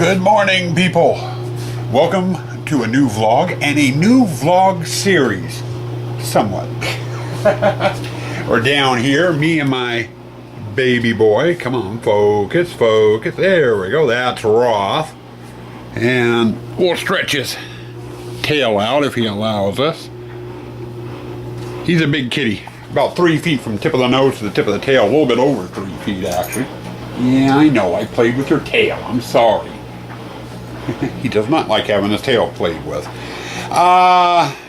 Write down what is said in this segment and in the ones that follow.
Good morning, people. Welcome to a new vlog and a new vlog series. Somewhat. We're down here, me and my baby boy. Come on, focus, focus. There we go. That's Roth. And we'll stretch his tail out if he allows us. He's a big kitty. About 3 feet from the tip of the nose to the tip of the tail. A little bit over 3 feet, actually. Yeah, I know. I played with your tail. I'm sorry. He does not like having his tail played with.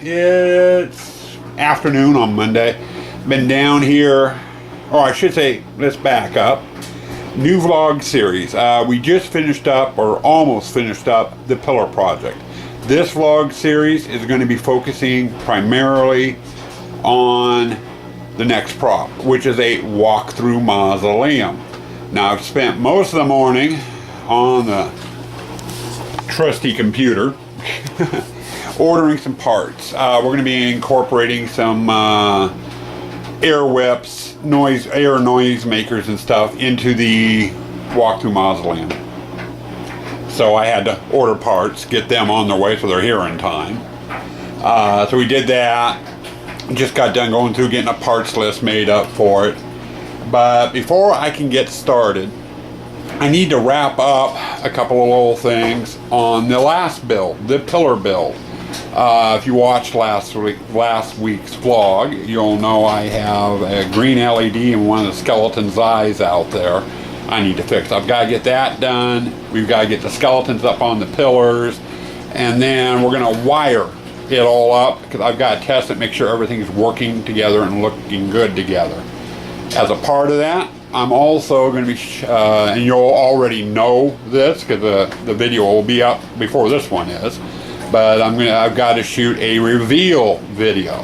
It's afternoon on Monday. Been down here, or I should say, let's back up. New vlog series. We just finished up, or almost finished up, the pillar project. This vlog series is going to be focusing primarily on the next prop, which is a walk-through mausoleum. Now, I've spent most of the morning on the trusty computer ordering some parts. We're going to be incorporating some air whips, air noise makers and stuff into the walk-through mausoleum. So I had to order parts, get them on their way so they're here in time. So we did that. Just got done going through getting a parts list made up for it. But before I can get started, I need to wrap up a couple of little things on the last build, the pillar build. If you watched last week's vlog, you'll know I have a green LED in one of the skeleton's eyes out there I need to fix. I've got to get that done. We've got to get the skeletons up on the pillars, and then we're going to wire it all up because I've got to test it, make sure everything's working together and looking good together. As a part of that, I'm also going to be, and you'll already know this because the video will be up before this one is, but I've got to shoot a reveal video,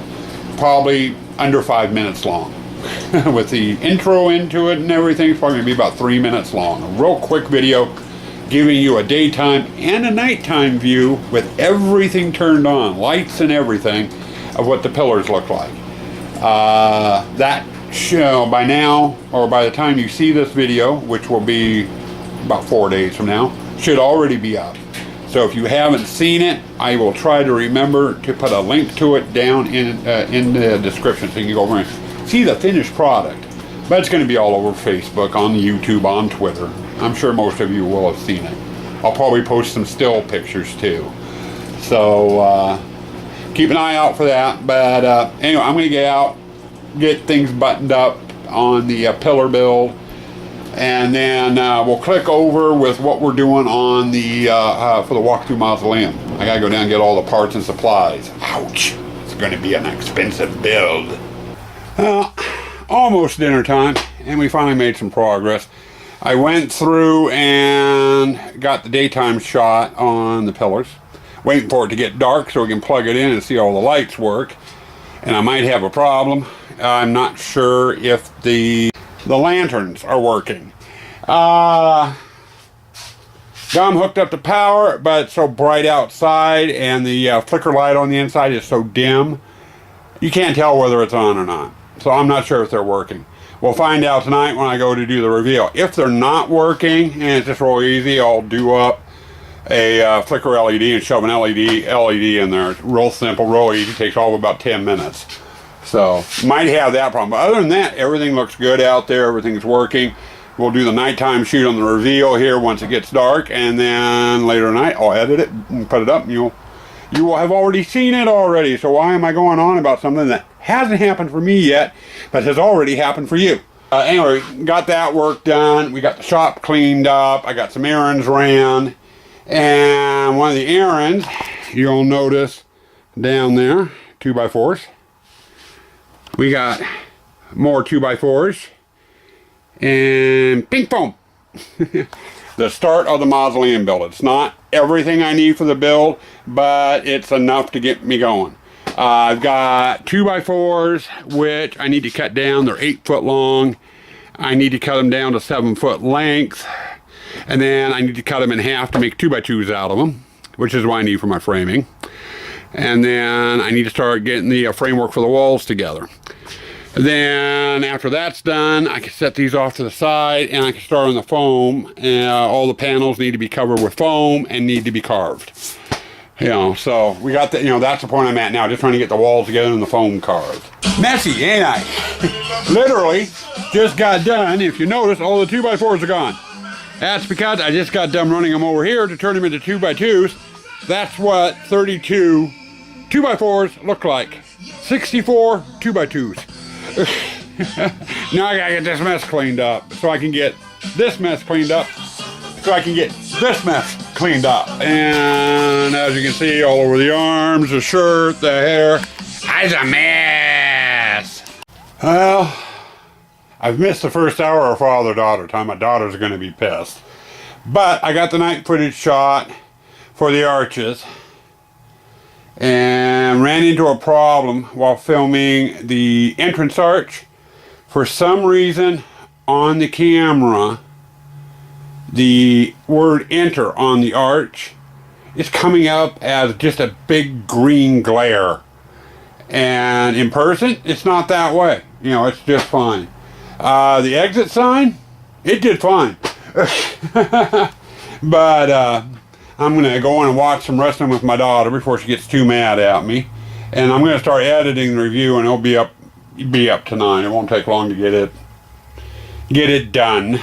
probably under 5 minutes long. With the intro into it and everything, it's probably going to be about 3 minutes long. A real quick video giving you a daytime and a nighttime view with everything turned on, lights and everything, of what the pillars look like. That show by now, or by the time you see this video, which will be about 4 days from now, should already be up. So if you haven't seen it, I will try to remember to put a link to it down in the description so you can go over and see the finished product. But it's going to be all over Facebook, on YouTube, on Twitter. I'm sure most of you will have seen it. I'll probably post some still pictures too. So keep an eye out for that. But anyway, I'm going to get things buttoned up on the pillar build, and then we'll click over with what we're doing on the for the walk-through mausoleum. I gotta go down and get all the parts and supplies. Ouch! It's going to be an expensive build. Almost dinner time, and we finally made some progress. I went through and got the daytime shot on the pillars, waiting for it to get dark so we can plug it in and see all the lights work. And I might have a problem. I'm not sure if the lanterns are working. Got them hooked up to power, but it's so bright outside, and the flicker light on the inside is so dim, you can't tell whether it's on or not. So I'm not sure if they're working. We'll find out tonight when I go to do the reveal. If they're not working, and it's just real easy, I'll do up a flicker LED and shove an LED in there. It's real simple, real easy. It takes all of about 10 minutes. So, might have that problem. But other than that, everything looks good out there. Everything's working. We'll do the nighttime shoot on the reveal here once it gets dark. And then later tonight, I'll edit it and put it up. And you will have already seen it already. So why am I going on about something that hasn't happened for me yet, but has already happened for you? Anyway, got that work done. We got the shop cleaned up. I got some errands ran. And one of the errands, you'll notice down there, 2x4s. We got more 2x4s and pink foam. The start of the mausoleum build. It's not everything I need for the build, but it's enough to get me going. I've got 2x4s, which I need to cut down. They're 8 foot long. I need to cut them down to 7 foot length. And then I need to cut them in half to make 2x2s out of them, which is what I need for my framing. And then I need to start getting the framework for the walls together. Then after that's done, I can set these off to the side and I can start on the foam. All the panels need to be covered with foam and need to be carved. You know, so we got the, you know, that's the point I'm at now, just trying to get the walls together and the foam carved. Messy, ain't I? Literally, just got done. If you notice, all the 2x4s are gone. That's because I just got done running them over here to turn them into 2x2s. That's what 32 2x4s look like. 64 2x2s. Now I gotta get this mess cleaned up so I can get this mess cleaned up so I can get this mess cleaned up. And as you can see, all over the arms, the shirt, the hair, it's a mess. Well, I've missed the first hour of father-daughter time. My daughter's gonna be pissed. But I got the night footage shot for the arches and ran into a problem while filming the entrance arch. For some reason on the camera, the word enter on the arch is coming up as just a big green glare, and in person it's not that way. You know, it's just fine. The exit sign, it did fine. But I'm gonna go in and watch some wrestling with my daughter before she gets too mad at me, and I'm gonna start editing the review, and it'll be up tonight. It won't take long to get it done.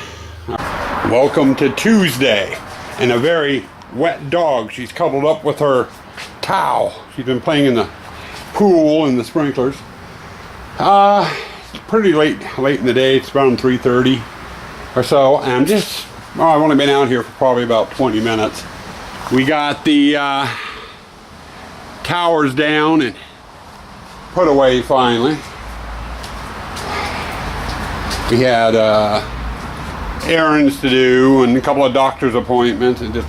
Welcome to Tuesday, and a very wet dog. She's cuddled up with her towel. She's been playing in the pool and the sprinklers. It's pretty late in the day. It's around 3:30 or so, and I've only been out here for probably about 20 minutes. We got the towers down and put away finally. We had errands to do and a couple of doctor's appointments, and just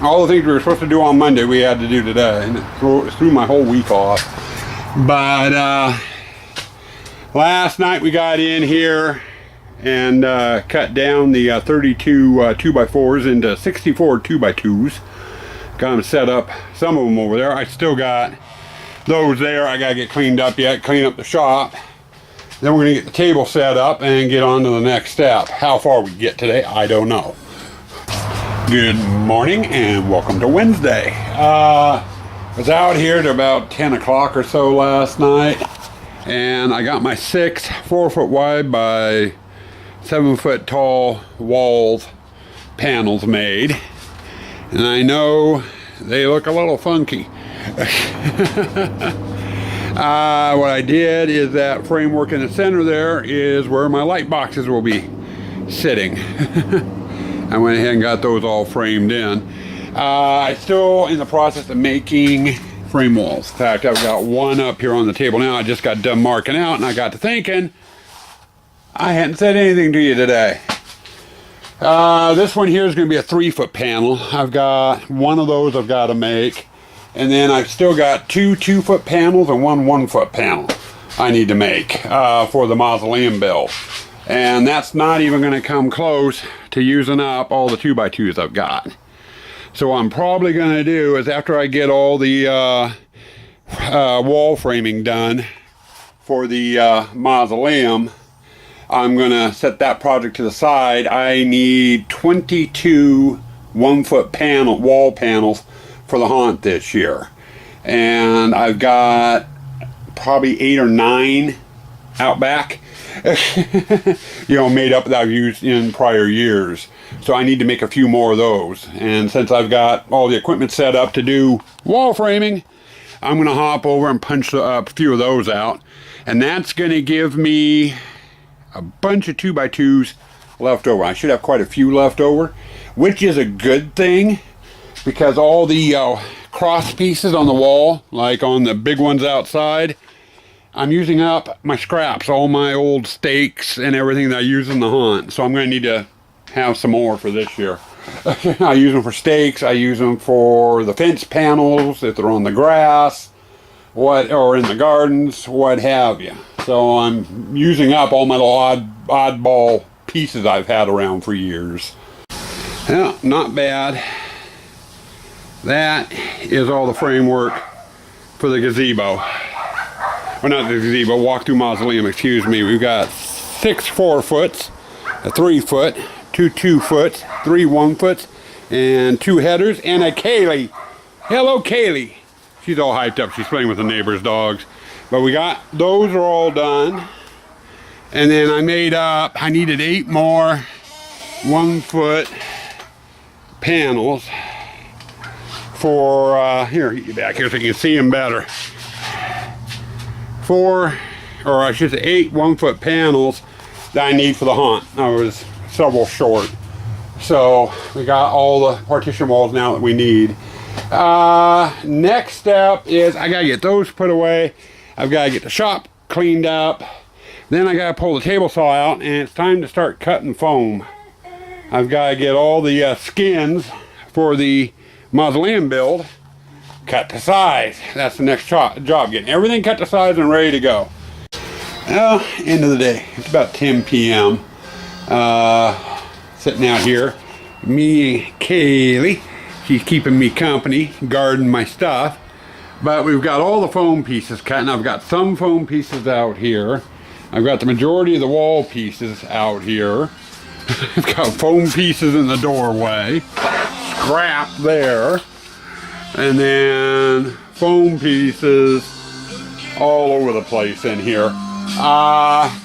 all the things we were supposed to do on Monday we had to do today, and it threw my whole week off. But last night we got in here and cut down the 32 2x4s into 64 2x2s. Got them set up, some of them over there. I still got those there. I gotta get cleaned up yet, clean up the shop. Then we're gonna get the table set up and get on to the next step. How far we get today, I don't know. Good morning and welcome to Wednesday. I was out here to about 10 o'clock or so last night, and I got my 6 4-foot wide by 7-foot tall walls panels made, and I know they look a little funky. What I did is that framework in the center there is where my light boxes will be sitting. I went ahead and got those all framed in. I'm still in the process of making frame walls. In fact, I've got one up here on the table now. I just got done marking out, and I got to thinking, I hadn't said anything to you today. This one here is going to be a 3-foot panel. I've got one of those I've got to make. And then I've still got 2 2-foot panels and 1 1-foot panel I need to make for the Mausoleum Build. And that's not even going to come close to using up all the 2x2s I've got. So what I'm probably going to do is, after I get all the wall framing done for the Mausoleum, I'm going to set that project to the side. I need 22 1-foot wall panels for the haunt this year, and I've got probably 8 or 9 out back, you know, made up that I've used in prior years. So I need to make a few more of those, and since I've got all the equipment set up to do wall framing, I'm going to hop over and punch a few of those out, and that's going to give me a bunch of 2x2s left over. I should have quite a few left over, which is a good thing, because all the cross pieces on the wall, like on the big ones outside, I'm using up my scraps, all my old stakes and everything that I use in the haunt. So I'm going to need to have some more for this year. I use them for stakes, I use them for the fence panels if they're on the grass, or in the gardens, what have you. So I'm using up all my little oddball pieces I've had around for years. Yeah, not bad. That is all the framework for the gazebo. or not the gazebo, walk-through mausoleum, excuse me. We've got 6 4-foots, a 3-foot, 2 2-foots, 3 1-foots, and 2 headers, and a Kaylee. Hello, Kaylee. She's all hyped up. She's playing with the neighbor's dogs. But we got, those are all done. And then I made up, I needed 8 more 1-foot panels for, here, get back here so you can see them better. 4, or I should say 8 1-foot panels that I need for the haunt. I was several short. So we got all the partition walls now that we need. Next step is I gotta get those put away. I've got to get the shop cleaned up. Then I gotta pull the table saw out, and it's time to start cutting foam. I've got to get all the skins for the Mausoleum Build cut to size. That's the next job, getting everything cut to size and ready to go. Well, end of the day, it's about 10 p.m. Sitting out here, me and Kaylee, she's keeping me company, guarding my stuff. But we've got all the foam pieces cut, and I've got some foam pieces out here. I've got the majority of the wall pieces out here. I've got foam pieces in the doorway, scrap there, and then foam pieces all over the place in here.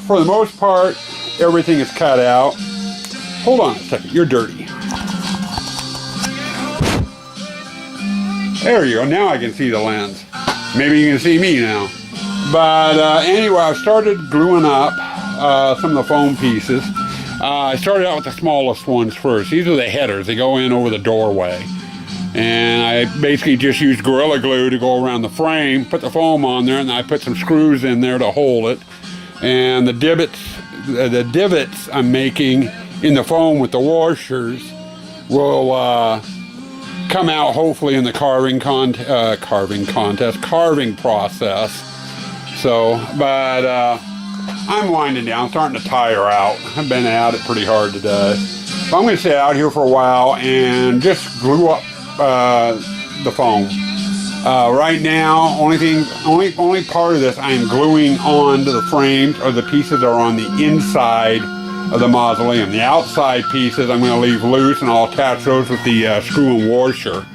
For the most part, everything is cut out. Hold on a second, you're dirty. There you go, now I can see the lens. Maybe you can see me now. But anyway, I started gluing up some of the foam pieces. I started out with the smallest ones first. These are the headers, they go in over the doorway. And I basically just used Gorilla Glue to go around the frame, put the foam on there, and I put some screws in there to hold it. And the divots I'm making in the foam with the washers will come out hopefully in the carving process. So, but I'm winding down, starting to tire out. I've been at it pretty hard today. So I'm going to stay out here for a while and just glue up the foam. Right now, only part of this I'm gluing onto the frames, or the pieces are on the inside of the mausoleum. The outside pieces I'm going to leave loose, and I'll attach those with the screw and washer.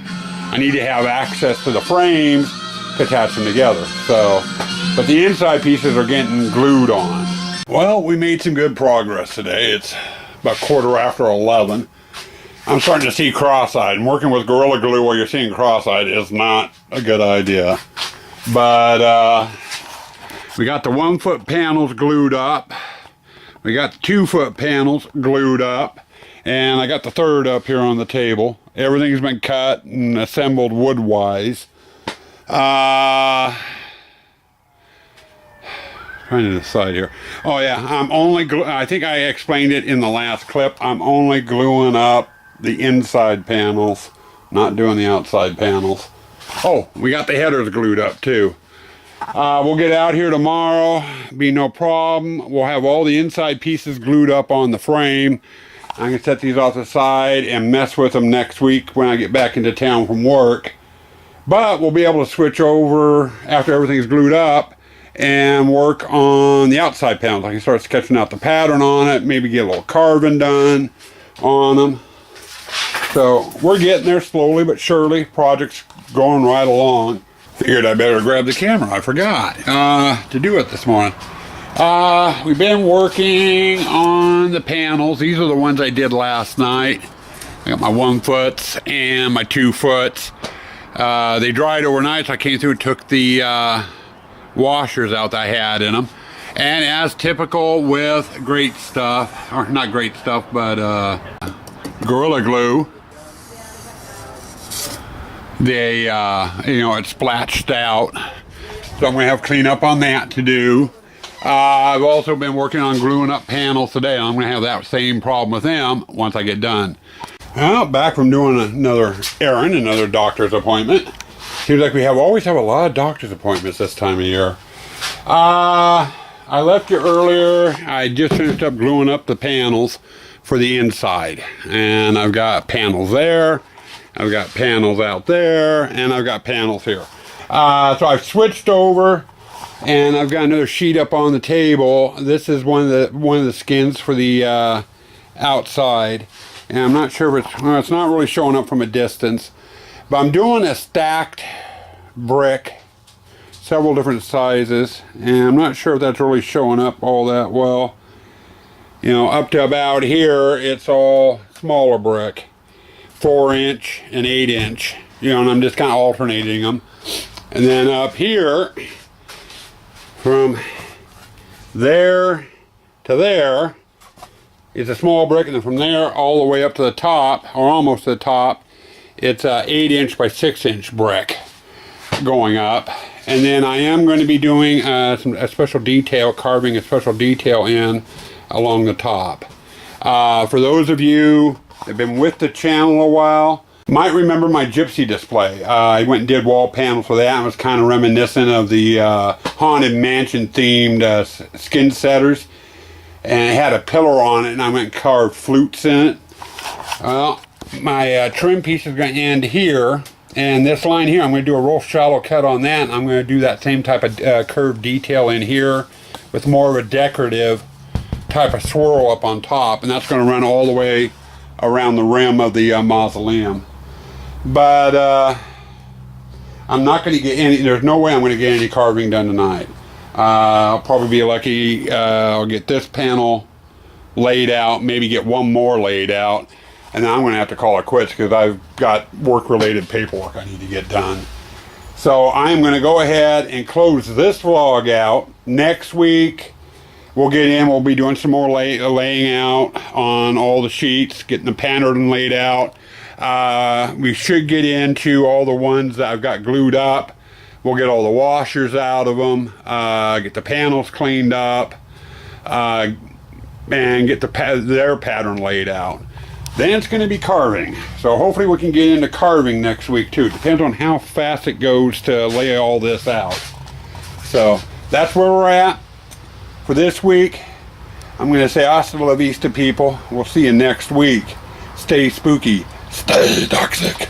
I need to have access to the frames to attach them together. So, but the inside pieces are getting glued on. Well, we made some good progress today. It's about 11:15. I'm starting to see cross-eyed, and working with Gorilla Glue while you're seeing cross-eyed is not a good idea. But we got the 1-foot panels glued up. We got the 2-foot panels glued up, and I got the 3rd up here on the table. Everything's been cut and assembled wood-wise. Trying to decide here. Oh yeah, I'm only I think I explained it in the last clip. I'm only gluing up the inside panels, not doing the outside panels. Oh, we got the headers glued up too. We'll get out here tomorrow, be no problem. We'll have all the inside pieces glued up on the frame. I can set these off the side and mess with them next week when I get back into town from work. But we'll be able to switch over after everything's glued up and work on the outside panels. I can start sketching out the pattern on it, maybe get a little carving done on them. So we're getting there slowly but surely. Project's going right along. Figured I better grab the camera. I forgot to do it this morning. We've been working on the panels. These are the ones I did last night. I got my 1-foots and my 2-foots. They dried overnight, so I came through and took the washers out that I had in them. And as typical with great stuff, or not great stuff, but Gorilla Glue, they, it splashed out. So I'm going to have cleanup on that to do. I've also been working on gluing up panels today. I'm going to have that same problem with them once I get done. Well, back from doing another errand, another doctor's appointment. Seems like we always have a lot of doctor's appointments this time of year. I left you earlier. I just finished up gluing up the panels for the inside. And I've got panels there. I've got panels out there. And I've got panels here. So I've switched over And I've got another sheet up on the table. This is one of the skins for the outside. And I'm not sure if it's not really showing up from a distance. But I'm doing a stacked brick, several different sizes, and I'm not sure if that's really showing up all that well. You know, up to about here, it's all smaller brick, 4-inch and 8-inch. You know, and I'm just kind of alternating them. And then up here, from there to there, is a small brick, and then from there all the way up to the top, or almost to the top, it's a 8-inch by 6-inch brick going up. And then I am going to be doing a special detail, carving a special detail in along the top. For those of you that have been with the channel a while, might remember my gypsy display. I went and did wall panels for that. It was kind of reminiscent of the Haunted Mansion themed skin setters. And it had a pillar on it, and I went and carved flutes in it. Well, my trim piece is going to end here. And this line here, I'm going to do a real shallow cut on that. And I'm going to do that same type of curved detail in here with more of a decorative type of swirl up on top. And that's going to run all the way around the rim of the mausoleum. But I'm not going to get any, there's no way I'm going to get any carving done tonight. I'll probably be lucky, I'll get this panel laid out, maybe get one more laid out, and then I'm going to have to call it quits because I've got work-related paperwork I need to get done. So I'm going to go ahead and close this vlog out. Next week, we'll get in, we'll be doing some more laying out on all the sheets, getting the pattern laid out. We should get into all the ones that I've got glued up. We'll get all the washers out of them, get the panels cleaned up, and get their pattern laid out. Then it's going to be carving. So hopefully we can get into carving next week too. It depends on how fast it goes to lay all this out. So that's where we're at for this week. I'm going to say hasta la vista, people. We'll see you next week. Stay spooky. Stay toxic.